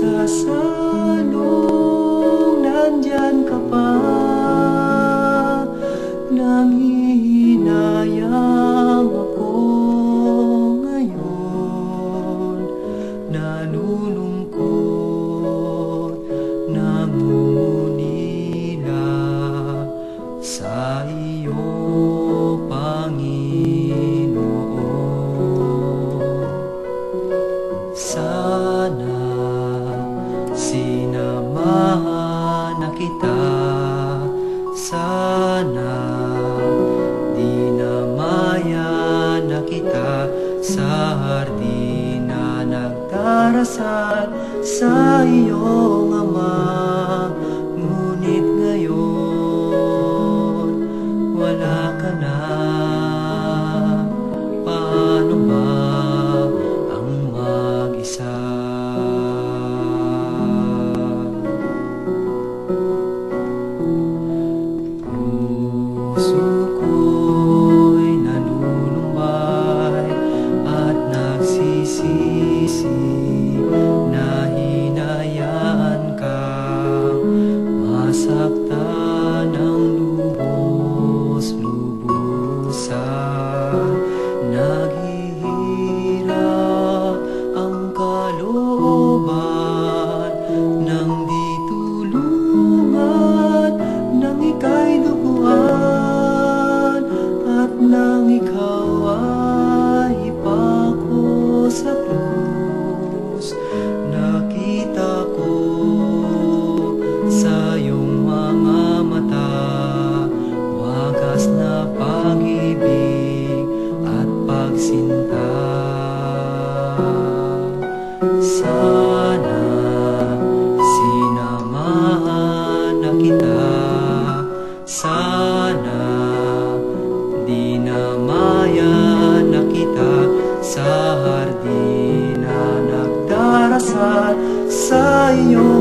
sa salong nandyan ka pa, nanghihinayang ako ngayon, nalulungkot, nangungunila sa iyo, Panginoon. Sana sinamahan na kita, sana dinamayan na kita sa hardin na nagdarasal sa iyong Ama. Ngunit ngayon wala ka na. Paano ba ang mag-isa? Puso ko'y nalulumbay at nagsisisi na hinayaan kang masaktan ng lubos-lubusan. Naghihirap ang kalooban nang di tulungan, nang ika'y duguan, at nang ikaw ay ipako sa krus. Nakita ko sa iyong mga mata wagas na pag-ibig at pagsinta. Sana sinamahan na kita, sana dinamayan na kita sa hardin na nagdarasal sa iyo,